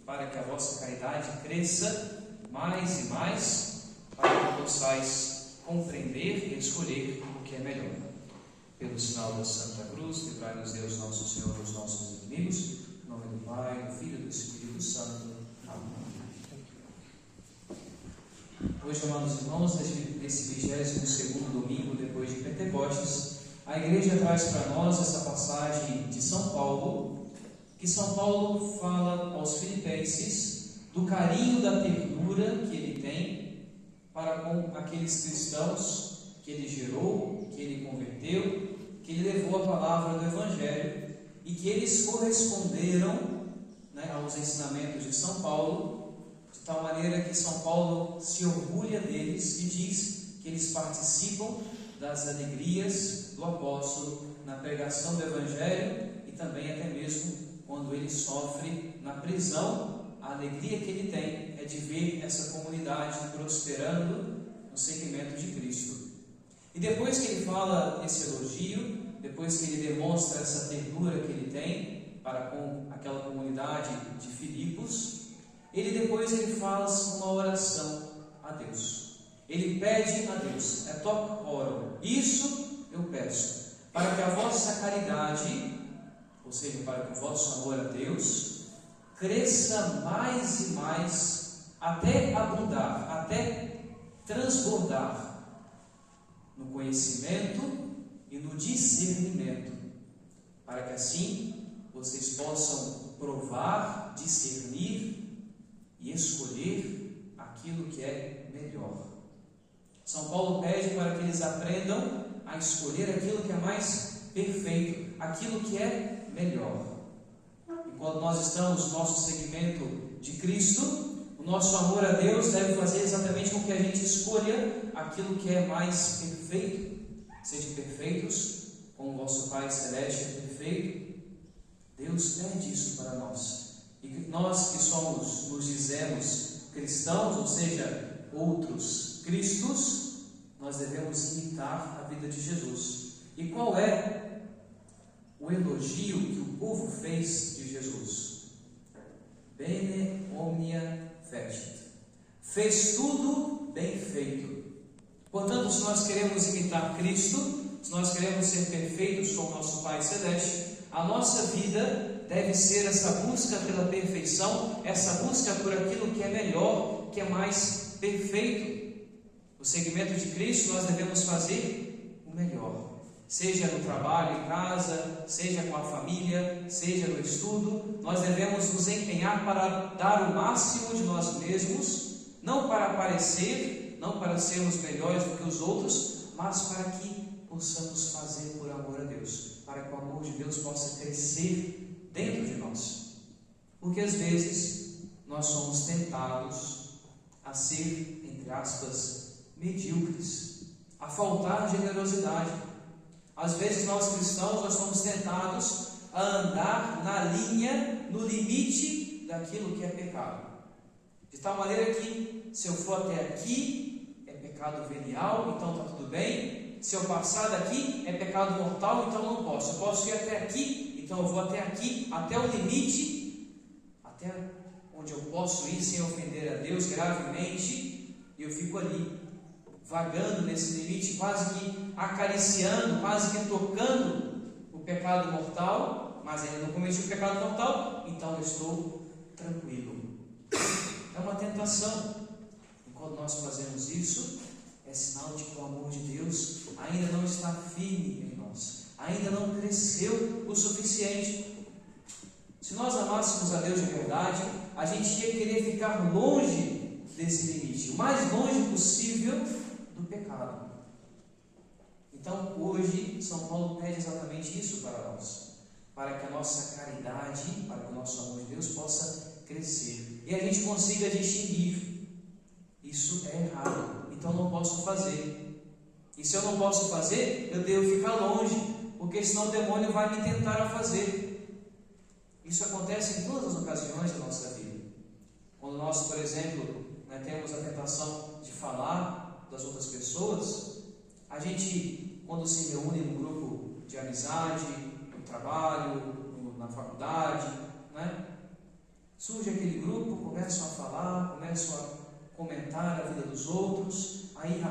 para que a vossa caridade cresça mais e mais, para que possais compreender e escolher o que é melhor. Pelo sinal da Santa Cruz, livrai-nos Deus nosso Senhor dos nossos inimigos. Em nome do Pai, do Filho e do Espírito Santo. Amém. Hoje, amados irmãos, nesse 22º domingo depois de Pentecostes, a Igreja traz para nós essa passagem de São Paulo, que São Paulo fala aos filipenses do carinho, da ternura que ele tem para com aqueles cristãos que ele gerou, que ele converteu, que ele levou a palavra do Evangelho e que eles corresponderam, aos ensinamentos de São Paulo, de tal maneira que São Paulo se orgulha deles e diz que eles participam das alegrias do apóstolo na pregação do Evangelho e também até mesmo quando ele sofre na prisão. A alegria que ele tem é de ver essa comunidade prosperando no seguimento de Cristo. E depois que ele fala esse elogio, depois que ele demonstra essa ternura que ele tem para com aquela comunidade de Filipos, ele faz uma oração a Deus. Ele pede a Deus, toc oro, isso eu peço, para que a vossa caridade, ou seja, para que o vosso amor a Deus, cresça mais e mais, até abundar, até transbordar no conhecimento e no discernimento, para que assim vocês possam provar, discernir e escolher aquilo que é melhor. São Paulo pede para que eles aprendam a escolher aquilo que é mais perfeito, aquilo que é melhor. E quando nós estamos no nosso seguimento de Cristo, o nosso amor a Deus deve fazer exatamente com que a gente escolha aquilo que é mais perfeito. Sejam perfeitos, como o vosso Pai Celeste é perfeito. Deus pede isso para nós. E que nós que nos dizemos cristãos, ou seja, outros Cristos, nós devemos imitar a vida de Jesus. E qual é o elogio que o povo fez de Jesus? Bene omnia fecit. Fez tudo bem feito. Portanto, se nós queremos imitar Cristo, se nós queremos ser perfeitos com o nosso Pai Celeste, a nossa vida deve ser essa busca pela perfeição, essa busca por aquilo que é melhor, que é mais perfeito. No seguimento de Cristo, nós devemos fazer o melhor, seja no trabalho, em casa, seja com a família, seja no estudo. Nós devemos nos empenhar para dar o máximo de nós mesmos, não para aparecer, não para sermos melhores do que os outros, mas para que possamos fazer por amor a Deus, para que o amor de Deus possa crescer dentro de nós. Porque às vezes nós somos tentados a ser, entre aspas, medíocres, a faltar generosidade. Às vezes nós cristãos, nós somos tentados a andar na linha, no limite daquilo que é pecado. De tal maneira que, se eu for até aqui, é pecado venial, então está tudo bem. Se eu passar daqui, é pecado mortal, então não posso. Eu posso ir até aqui, então eu vou até aqui, até o limite, até onde eu posso ir sem ofender a Deus gravemente, e eu fico ali, vagando nesse limite, quase que acariciando, quase que tocando o pecado mortal, mas ainda não cometi o pecado mortal, então eu estou tranquilo. É uma tentação. E quando nós fazemos isso, é sinal de que o amor de Deus ainda não está firme em nós, ainda não cresceu o suficiente. Se nós amássemos a Deus de verdade, a gente ia querer ficar longe desse limite, o mais longe possível do pecado. Então hoje São Paulo pede exatamente isso para nós, para que a nossa caridade, para que o nosso amor de Deus possa crescer e a gente consiga distinguir: isso é errado, então não posso fazer. E se eu não posso fazer, eu devo ficar longe, porque senão o demônio vai me tentar a fazer. Isso acontece em todas as ocasiões da nossa vida. Quando nós, por exemplo, temos a tentação de falar das outras pessoas, a gente, quando se reúne num grupo de amizade, no trabalho, na faculdade, Surge aquele grupo, começam a falar, começam a comentar a vida dos outros. Aí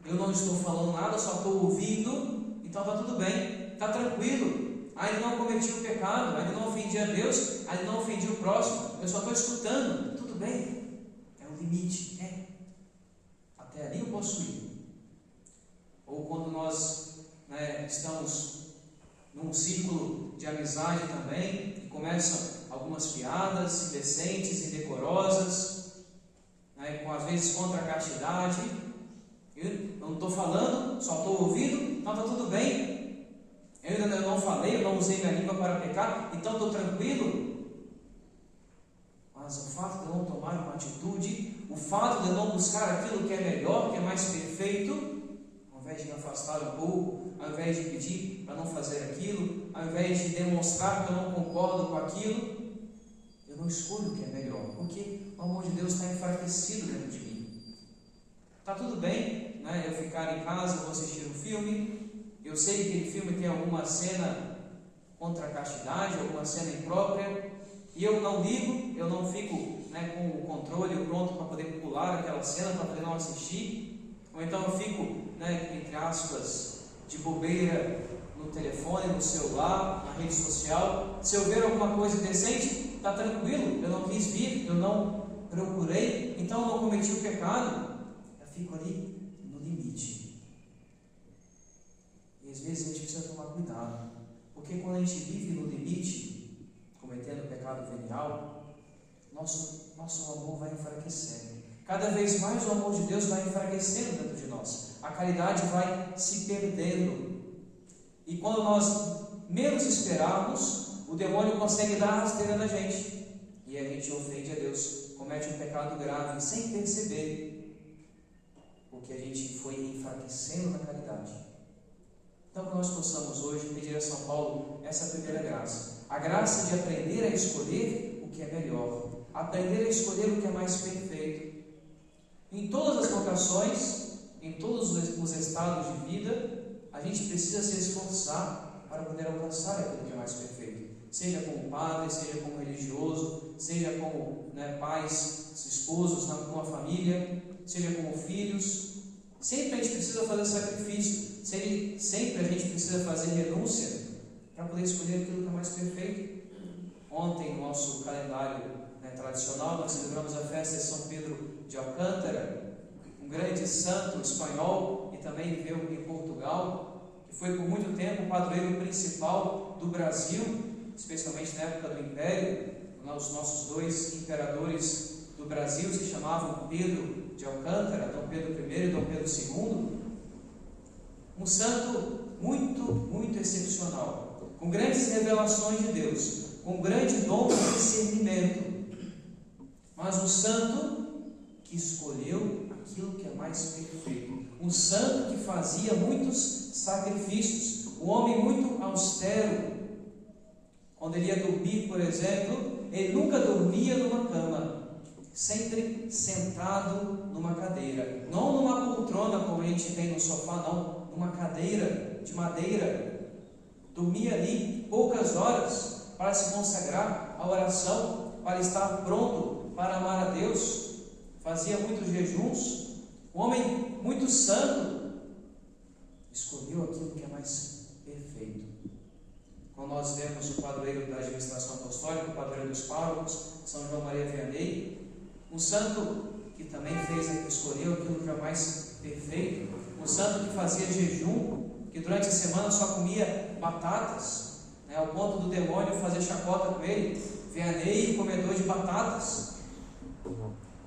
eu não estou falando nada, só estou ouvindo, então está tudo bem, está tranquilo. Ainda não cometi o pecado, ainda não ofendi a Deus, ainda não ofendi o próximo, eu só estou escutando, tudo bem. É o limite, até ali eu posso ir. Ou quando nós estamos num círculo de amizade também, e começam algumas piadas indecentes, indecorosas, com às vezes contra a castidade. Eu não estou falando, só estou ouvindo, então está tudo bem. Eu ainda não falei, eu não usei minha língua para pecar, então estou tranquilo. Mas o fato de eu não tomar uma atitude, o fato de eu não buscar aquilo que é melhor, que é mais perfeito, ao invés de me afastar um pouco, ao invés de pedir para não fazer aquilo, ao invés de demonstrar que eu não concordo com aquilo, eu não escolho o que é melhor, porque o amor de Deus está enfraquecido dentro de mim. Está tudo bem, eu ficar em casa, vou assistir um filme, eu sei que aquele filme tem alguma cena contra a castidade, alguma cena imprópria, e eu não ligo, eu não fico com o controle pronto para poder pular aquela cena, para poder não assistir, ou então eu fico, entre aspas, de bobeira no telefone, no celular, na rede social. Se eu ver alguma coisa indecente, está tranquilo, eu não quis vir, eu não procurei, então eu não cometi o pecado, eu fico ali no limite. E às vezes a gente precisa tomar cuidado, porque quando a gente vive no limite, cometendo pecado venial, nosso amor vai enfraquecendo. Cada vez mais o amor de Deus vai enfraquecendo dentro de nós. A caridade vai se perdendo. E quando nós menos esperarmos, o demônio consegue dar rasteira na gente. E a gente ofende a Deus, comete um pecado grave sem perceber, porque a gente foi enfraquecendo na caridade. Então que nós possamos hoje pedir a São Paulo essa primeira graça. A graça de aprender a escolher o que é melhor. Aprender a escolher o que é mais perfeito. Em todas as vocações, em todos os estados de vida, a gente precisa se esforçar para poder alcançar aquilo que é mais perfeito. Seja como padre, seja como religioso, seja como pais, esposos, numa família, seja como filhos. Sempre a gente precisa fazer sacrifício, sempre a gente precisa fazer renúncia para poder escolher aquilo que é mais perfeito. Ontem, no nosso calendário tradicional, nós celebramos a festa de São Pedro de Alcântara, um grande santo espanhol e também viveu em Portugal, que foi por muito tempo o padroeiro principal do Brasil, especialmente na época do Império. Os nossos dois imperadores do Brasil se chamavam Pedro de Alcântara, Dom Pedro I e Dom Pedro II. Um santo muito, muito excepcional, com grandes revelações de Deus, com grande dom de discernimento, mas um santo que escolheu aquilo que é mais perfeito, um santo que fazia muitos sacrifícios, um homem muito austero. Quando ele ia dormir, por exemplo, ele nunca dormia numa cama, sempre sentado numa cadeira, não numa poltrona como a gente tem no sofá, não, numa cadeira de madeira. Dormia ali poucas horas para se consagrar à oração, para estar pronto para amar a Deus. Fazia muitos jejuns. Um homem muito santo escolheu aquilo que é mais perfeito. Quando nós vemos o padroeiro da administração apostólica, o padroeiro dos párocos, São João Maria Vianney, um santo que também escolheu aquilo que é mais perfeito, um santo que fazia jejum, que durante a semana só comia batatas, ao ponto do demônio fazer chacota com ele. Vianney, comedor de batatas.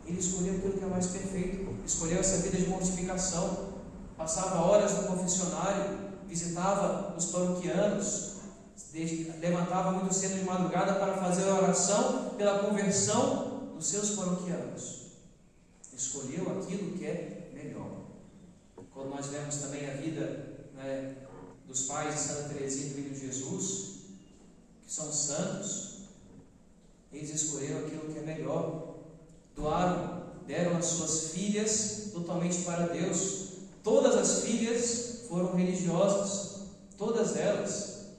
Ele escolheu aquilo que é mais perfeito, escolheu essa vida de mortificação, passava horas no confessionário, visitava os paroquianos, levantava muito cedo de madrugada para fazer a oração pela conversão dos seus paroquianos. Escolheu aquilo que é melhor. Quando nós vemos também a vida dos pais de Santa Teresinha do Menino Jesus, que são santos, eles escolheram aquilo que é melhor. Deram as suas filhas totalmente para Deus. Todas as filhas foram religiosas, todas elas,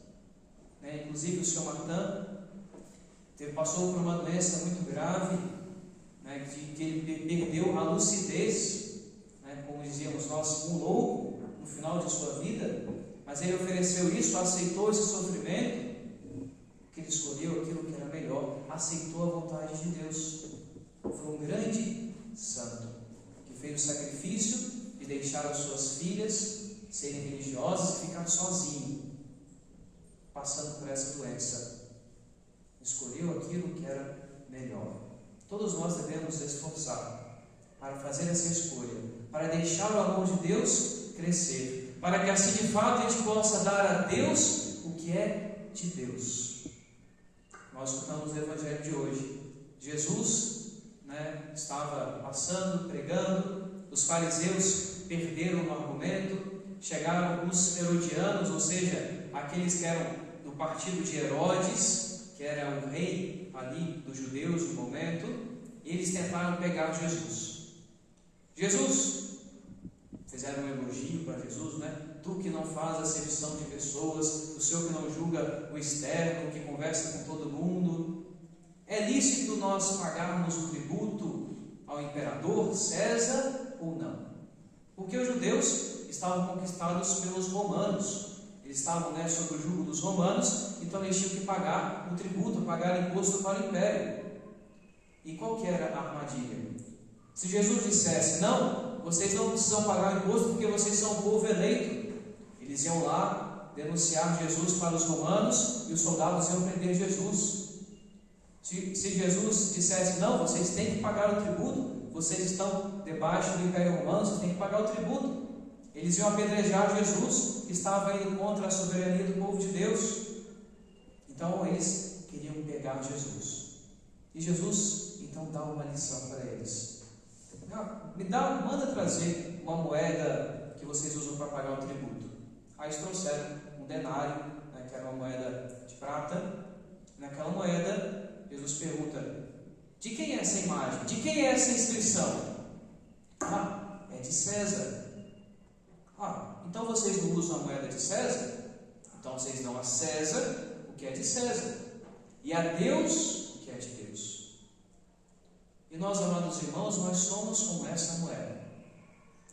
inclusive o Sr. Martin, passou por uma doença muito grave, né, que ele perdeu a lucidez, né, como dizíamos nós, um louco no final de sua vida, mas ele ofereceu isso, aceitou esse sofrimento, porque ele escolheu aquilo que era melhor, aceitou a vontade de Deus. Foi um grande santo, que fez o sacrifício de deixar as suas filhas serem religiosas e ficar sozinho, passando por essa doença. Escolheu aquilo que era melhor. Todos nós devemos nos esforçar para fazer essa escolha, para deixar o amor de Deus crescer, para que assim de fato a gente possa dar a Deus o que é de Deus. Nós escutamos o Evangelho de hoje. Jesus, estava passando, pregando, os fariseus perderam no argumento, chegaram os herodianos, ou seja, aqueles que eram do partido de Herodes, que era o rei ali dos judeus no momento, e eles tentaram pegar Jesus. Fizeram um elogio para Jesus, Tu que não faz acepção de pessoas, o Senhor que não julga o externo, que conversa com todo mundo. É lícito nós pagarmos o tributo ao imperador César ou não? Porque os judeus estavam conquistados pelos romanos, eles estavam sob o jugo dos romanos, então eles tinham que pagar o tributo, pagar imposto para o império. E qual que era a armadilha? Se Jesus dissesse, não, vocês não precisam pagar imposto porque vocês são um povo eleito, eles iam lá denunciar Jesus para os romanos e os soldados iam prender Jesus. Se Jesus dissesse, não, vocês têm que pagar o tributo, vocês estão debaixo do Império Romano, vocês têm que pagar o tributo, eles iam apedrejar Jesus, que estava indo contra a soberania do povo de Deus. Então eles queriam pegar Jesus. E Jesus então dá uma lição para eles. Manda trazer uma moeda que vocês usam para pagar o tributo. Aí eles trouxeram um denário, que era uma moeda de prata. Naquela moeda, Jesus pergunta, de quem é essa imagem? De quem é essa inscrição? É de César. Então vocês não usam a moeda de César? Então vocês dão a César o que é de César, e a Deus o que é de Deus. E nós, amados irmãos, nós somos como essa moeda.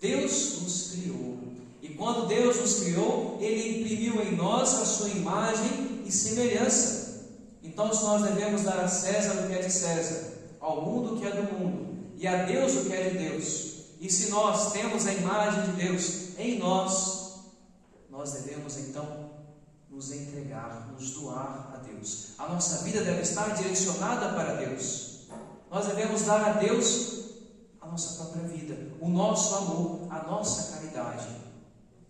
Deus nos criou, e quando Deus nos criou, Ele imprimiu em nós a sua imagem e semelhança. Então nós devemos dar a César o que é de César, ao mundo o que é do mundo, e a Deus o que é de Deus. E se nós temos a imagem de Deus em nós, nós devemos então nos entregar, nos doar a Deus. A nossa vida deve estar direcionada para Deus. Nós devemos dar a Deus a nossa própria vida, o nosso amor, a nossa caridade.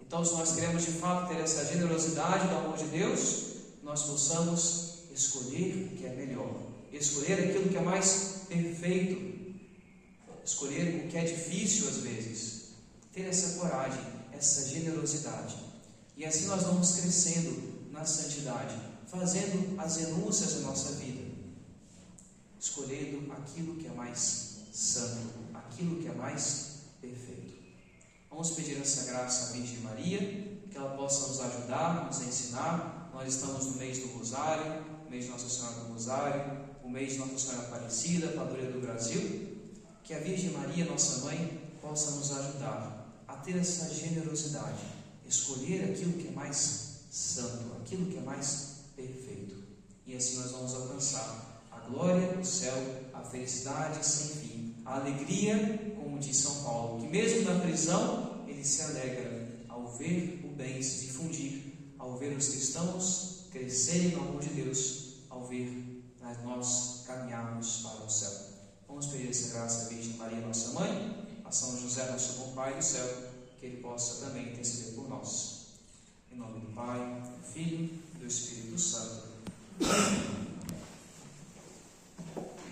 Então, se nós queremos de fato ter essa generosidade do amor de Deus, nós possamos escolher o que é melhor, escolher aquilo que é mais perfeito, escolher o que é difícil às vezes, ter essa coragem, essa generosidade. E assim nós vamos crescendo na santidade, fazendo as renúncias da nossa vida, escolhendo aquilo que é mais santo, aquilo que é mais perfeito. Vamos pedir essa graça à Virgem Maria, que ela possa nos ajudar, nos ensinar. Nós estamos no mês do Rosário, o mês de Nossa Senhora do Rosário, o mês de Nossa Senhora Aparecida, padroeira do Brasil. Que a Virgem Maria, nossa mãe, possa nos ajudar a ter essa generosidade, escolher aquilo que é mais santo, aquilo que é mais perfeito. E assim nós vamos alcançar a glória, o céu, a felicidade sem fim, a alegria, como diz São Paulo, que mesmo na prisão ele se alegra ao ver o bem se difundir, ao ver os cristãos crescerem no amor de Deus, ao ver nós caminharmos para o céu. Vamos pedir essa graça à Virgem Maria, nossa mãe, a São José, nosso bom Pai do céu, que Ele possa também interceder por nós.